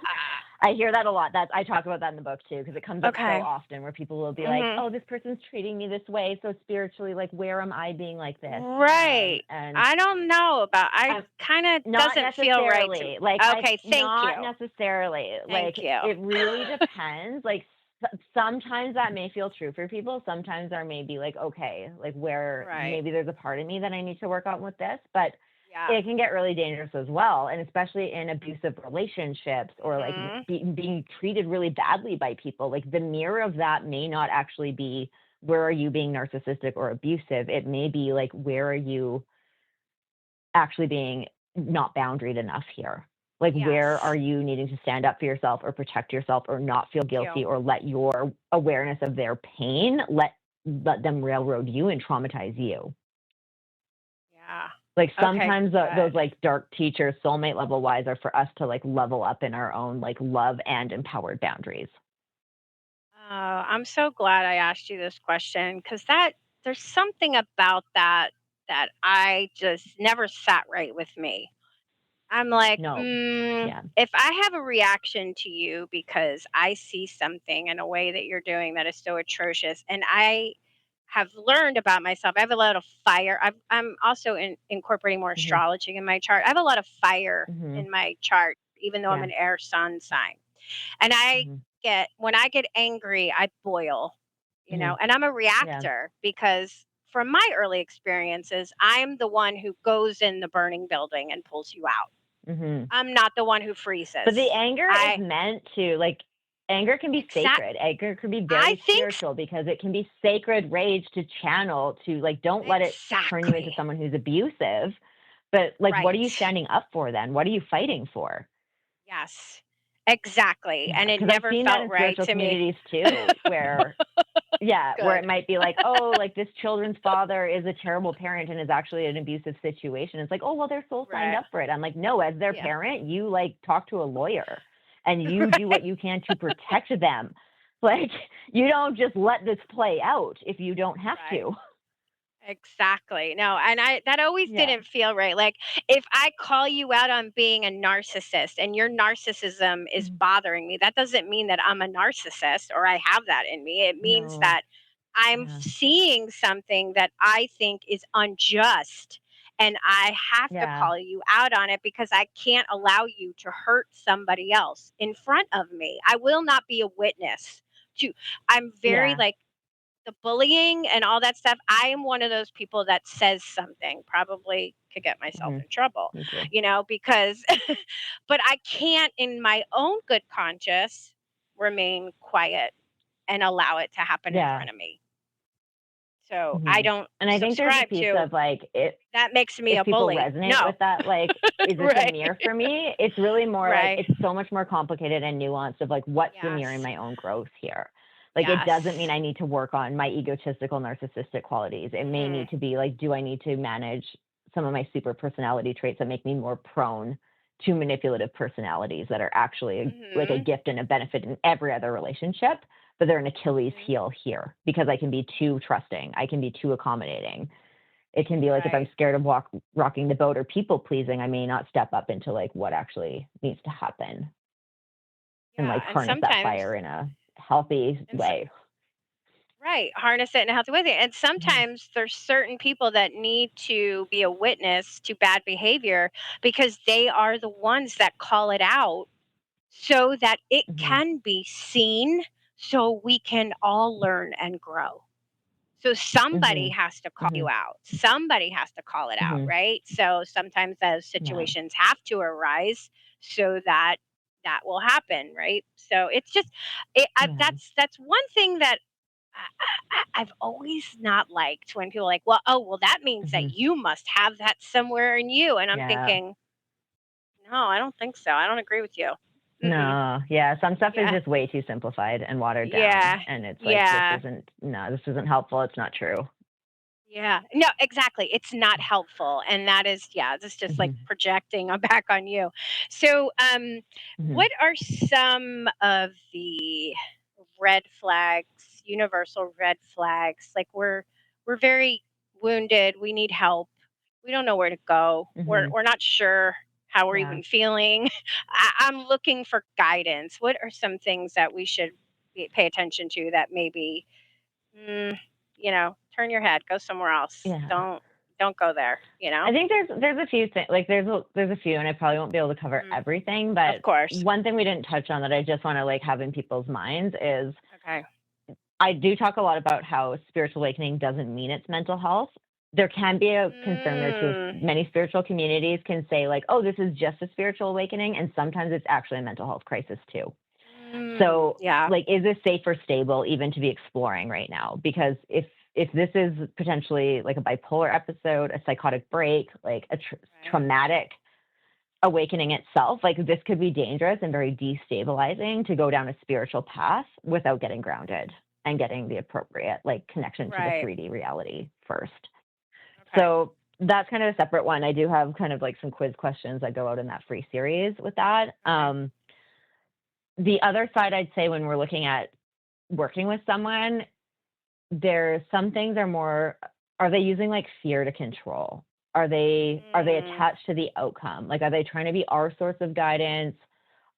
I hear that a lot. I talk about that in the book too, because it comes up so okay, often where people will be like, hmm, "Oh, this person's treating me this way, so spiritually, like, where am I being like this?" right? And I don't know about. I um, kind of not doesn't feel right to me. necessarily. Like Okay, thank not you, necessarily. Like thank you. it really depends. Like sometimes that may feel true for people. Sometimes there may be like, okay, like where Right? maybe there's a part of me that I need to work on with this, but Yeah. it can get really dangerous as well. And especially in abusive relationships or like Hmm. being treated really badly by people, like the mirror of that may not actually be where are you being narcissistic or abusive. It may be like, where are you actually being not boundaried enough here? Like, where are Yes. you needing to stand up for yourself or protect yourself or not feel Thank you. guilty or let your awareness of their pain let them railroad you and traumatize you? Yeah. Like Okay, sometimes those good. like dark teachers, soulmate level wise, are for us to like level up in our own like love and empowered boundaries. Oh, I'm so glad I asked you this question because that there's something about that that I just never sat right with me. I'm like, No. Yeah. if I have a reaction to you because I see something in a way that you're doing that is so atrocious, and I have learned about myself, I have a lot of fire. I'm also incorporating more Hmm. astrology in my chart. I have a lot of fire Hmm. in my chart, even though I'm Yeah. an air sun sign. And Hmm. when I get angry, I boil, Hmm. and I'm a Yeah. reactor because from my early experiences, I'm the one who goes in the burning building and pulls you out. Hmm. I'm not the one who But the freezes. anger is I meant to like, anger can be exact sacred. Anger can be I very think spiritual because it can be sacred rage to channel to like, don't let it turn you into exactly. someone who's abusive. But like, what are you Right. standing up for then? What are you fighting for? Yes. Exactly. Yeah, And it because I've never seen that felt in right spiritual to me. communities too, where yeah, where it Good. might be like, oh, like this children's father is a terrible parent and is actually an abusive situation. It's like, oh, well, they're so signed Right. up for it. I'm like, no, as their Yeah. parent, you like talk to a lawyer and you do what you can to protect them. Like, you don't just let this play out if you don't have Right. to. Exactly. No, and I that always Yeah. didn't feel right. Like if I call you out on being a narcissist and your narcissism is Mhm. bothering me, that doesn't mean that I'm a narcissist or I have that in me. It means No. that I'm Yeah. seeing something that I think is unjust and I have to Yeah. call you out on it because I can't allow you to hurt somebody else in front of me. I will not be a witness to I'm very Yeah. like the bullying and all that stuff, I am one of those people that says something, probably could get myself Hmm. in trouble, Me too. because but I can't in my own good conscience remain quiet and allow it to happen in Yeah. front of me. So I Hmm. don't And I think there's a subscribe piece to of like it that makes me if a people bully. resonate No. with that, like, is this a Right. mirror for me? It's really more like Right. it's so much more complicated and nuanced of like what's the mirror in Yes. my own growth here. Like it doesn't mean Yes. I need to work on my egotistical narcissistic qualities. It may Mhm. need to be like, do I need to manage some of my super personality traits that make me more prone to manipulative personalities that are actually like a Mhm. gift and a benefit in every other relationship, but they're an Achilles Mhm. heel here because I can be too trusting, I can be too accommodating. It can be like if I'm Right. scared of rocking the boat or people pleasing, I may not step up into like what actually needs to happen and Yeah, like harness that fire in a healthy and so, way. right, harness it in a healthy way. And Mhm. sometimes there's certain people that need to be a witness to bad behavior because they are the ones that call it out so that it Mhm. can be seen so we can all learn and grow. So somebody Mhm. has to call you Mhm. out. Somebody has to call it out, Mhm. right? So sometimes those Yeah. situations have to arise so that that will happen, right? So it's just Yeah. that's one thing that I've always not liked when people are like, well, oh, well, that means that Mhm. you must have that somewhere in you. And I'm Yeah. thinking, no, I don't think so. I don't agree with you. Mm-mm. No. Yeah. Some stuff is Yeah. just way too simplified and watered down. Yeah. And it's like, Yeah. this isn't helpful. It's not true. Yeah. No, exactly. It's not helpful. And that is, yeah, this is just like Mhm. projecting back on you. So, Mhm. what are some of the red flags, universal red flags? Like we're very wounded. We need help. We don't know where to go. Mhm. We're not sure how we're Yeah. even feeling. I'm looking for guidance. What are some things that we should pay attention to that maybe mm, turn your head, go somewhere else. Yeah. Don't go there, you know? I think there's a few things like there's a few, and I probably won't be able to cover Mhm. everything, Of but course. one thing we didn't touch on that I just want to like have in people's minds is Okay. I do talk a lot about how spiritual awakening doesn't mean it's mental health. There can be a concern there too. Mm, Many spiritual communities can say like, oh, this is just a spiritual awakening, and sometimes it's actually a mental health crisis too. So, yeah. like, is this safe or stable even to be exploring right now? Because if this is potentially like a bipolar episode, a psychotic break, like a Right. traumatic awakening itself, like this could be dangerous and very destabilizing to go down a spiritual path without getting grounded and getting the appropriate like connection to the Right. 3D reality first. Okay. So that's kind of a separate one. I do have kind of like some quiz questions that go out in that free series with that. Okay. The other side, I'd say, when we're looking at working with someone, there's some things are they using like fear to control? Are they Mm, attached to the outcome? Like, are they trying to be our source of guidance?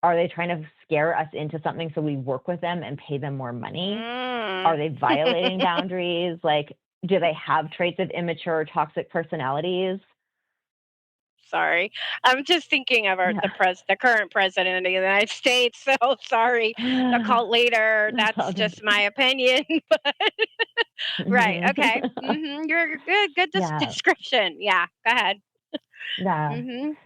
Are they trying to scare us into something so we work with them and pay them more money? mm. Are they violating boundaries? Like, do they have traits of immature or toxic personalities? Sorry. I'm just thinking of Yeah. the current president of the United States. So sorry. The cult leader. That's all That's good. just my opinion. But right. Okay. You're good. Good Yeah, description. Yeah. Go ahead. yeah. Mhm.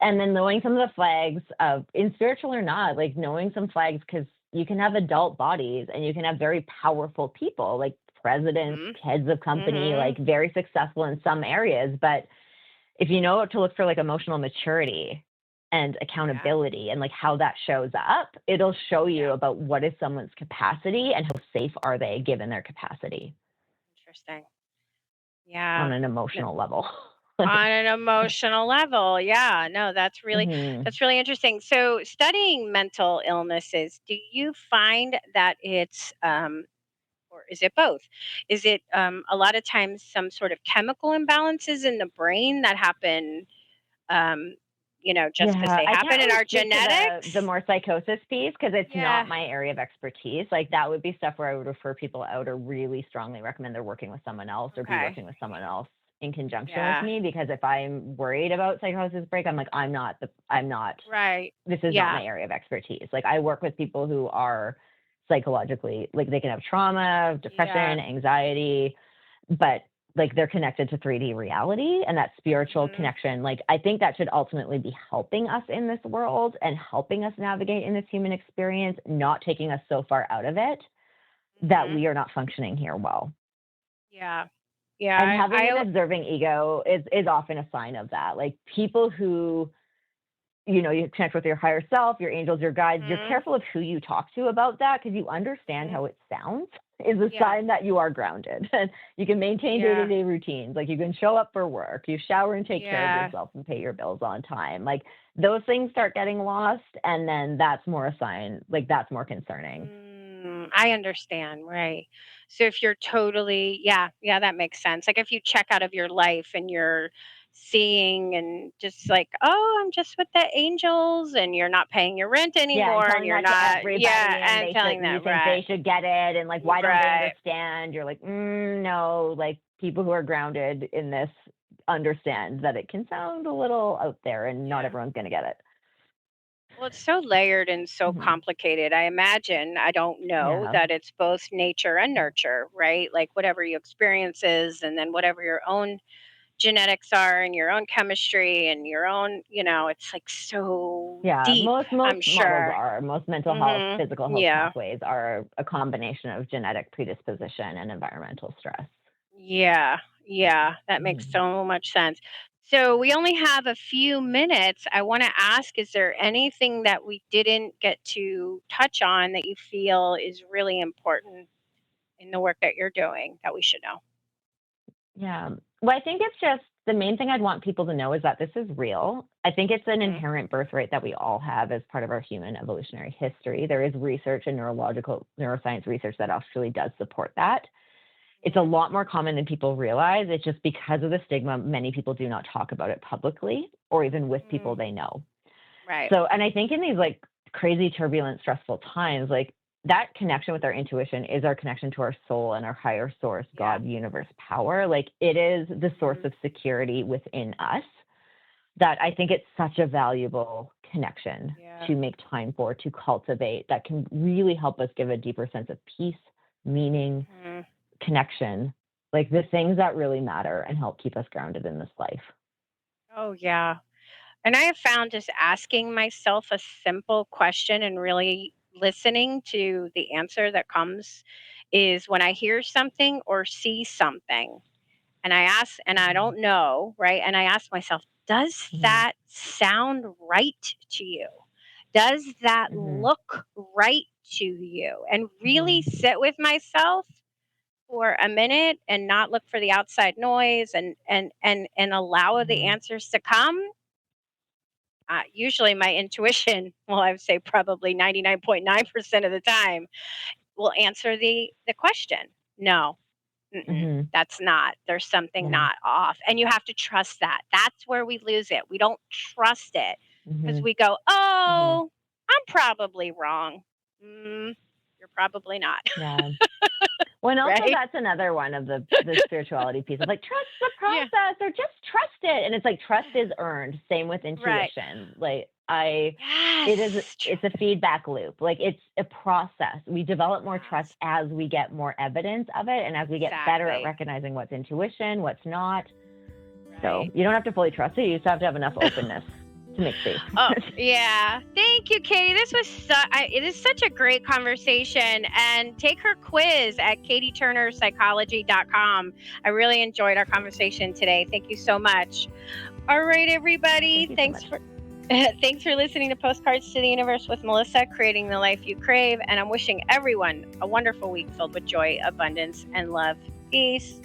And then knowing some of the flags of, in spiritual or not, like knowing some flags, because you can have adult bodies and you can have very powerful people like presidents, Mhm. heads of company, Mhm. like very successful in some areas. But if you know to look for like emotional maturity and Yeah. accountability and like how that shows up, it'll show you Yeah. about what is someone's capacity and how safe are they given their capacity Interesting. on Yeah. an No, emotional level. on an emotional level. Yeah. No, Hmm. that's really interesting. So, studying mental illnesses, do you find that it's or is it both? Is it a lot of times some sort of chemical imbalances in the brain that happen, um, just because Yeah, they I happen can't in really our speak to the genetics? more psychosis piece because it's Yeah. not my area of expertise. Like that would be stuff where I would refer people out or really strongly recommend they're working with someone else or be Okay. working with someone else in conjunction with Yeah. me. Because if I'm worried about psychosis break, I'm like, I'm not, Right. this is not Yeah. my area of expertise. Like I work with people who are psychologically, like they can have trauma, Yeah. depression, anxiety, but like they're connected to 3D reality and that spiritual Mhm. connection. Like I think that should ultimately be helping us in this world and helping us navigate in this human experience, not taking us so far out of it that Mhm. we are not functioning here well. Yeah. Yeah. And having an I observing ego is often a sign of that. Like people who, you connect with your higher self, your angels, your guides, you're Mhm. careful of who you talk to about that because you understand Mhm. how it sounds is a Yeah. sign that you are grounded and you can maintain Yeah. day-to-day routines. Like you can show up for work, you shower and take care of Yeah. yourself and pay your bills on time. Like those things start getting lost and then that's more a sign, like that's more concerning. I understand, right. So if you're totally yeah, that makes sense. Like if you check out of your life and you're seeing and just like, "Oh, I'm just with the angels," and you're not paying your rent Yeah, and anymore and telling you're that to not everybody and and they should telling and you that, think right. they should get it and like why don't they Right. understand? You're like, no, like people who are grounded in this understand that it can sound a little out there and not Yeah. everyone's going to get it. Well, it's so layered and so Hmm. complicated. I imagine, I don't know, Yeah. that it's both nature and nurture, right? Like whatever you experience is, and then whatever your own genetics are and your own chemistry and your own, it's like so Yeah, deep, most I'm models sure. are. Most mental health, Mhm. physical health Yeah. pathways are a combination of genetic predisposition and environmental stress. Yeah. Yeah, that makes Mhm. so much sense. So we only have a few minutes. I want to ask, is there anything that we didn't get to touch on that you feel is really important in the work that you're doing that we should know? Yeah. Well, I think it's just the main thing I'd want people to know is that this is real. I think it's an Mhm. inherent birthright that we all have as part of our human evolutionary history. There is research and neuroscience research that actually does support that. It's a Mhm. lot more common than people realize. It's just because of the stigma, many people do not talk about it publicly or even with people Mhm. they know. Right. So, and I think in these like crazy, turbulent, stressful times, like that connection with our intuition is our connection to our soul and our higher source, Yeah. God, universe, power. Like it is the source Mhm. of security within us that I think it's such a valuable connection Yeah. to make time for, to cultivate, that can really help us give a deeper sense of peace, meaning, Mhm. connection, like the things that really matter and help keep us grounded in this life. Oh, yeah. And I have found just asking myself a simple question and really listening to the answer that comes is when I hear something or see something and I Mhm. don't know, right? And I ask myself, does Mhm. that sound right to you? Does that Mhm. look right to you? And really Mhm. sit with myself for a minute and not look for the outside noise and allow the Mhm. answers to come, usually my intuition, well, I would say probably 99.9% of the time, will answer the question. No, Mhm. that's not. There's something Yeah. not off. And you have to trust that. That's where we lose it. We don't trust it because Mhm. we go, Mhm. oh, I'm probably wrong. You're probably not, Yeah. Well, and also right? that's another one of the spirituality piece of like trust the Yeah. process or just trust it. And it's like trust is earned. Same with Right. intuition. Like Yes. it's a feedback loop. Like it's a process. We develop more trust Yes. as we get more evidence of it and as we get better at Exactly. recognizing what's intuition, what's not. So Right. you don't have to fully trust it. You just have to have enough openness to make space. Oh, yeah. Thank you, Katie. This was it is such a great conversation. And take her quiz at katieturnerpsychology.com. I really enjoyed our conversation today. Thank you so much. All right, everybody. Thank you so Thanks much. for thanks for listening to Postcards to the Universe with Melissa, creating the life you crave. And I'm wishing everyone a wonderful week filled with joy, abundance, and love. Peace.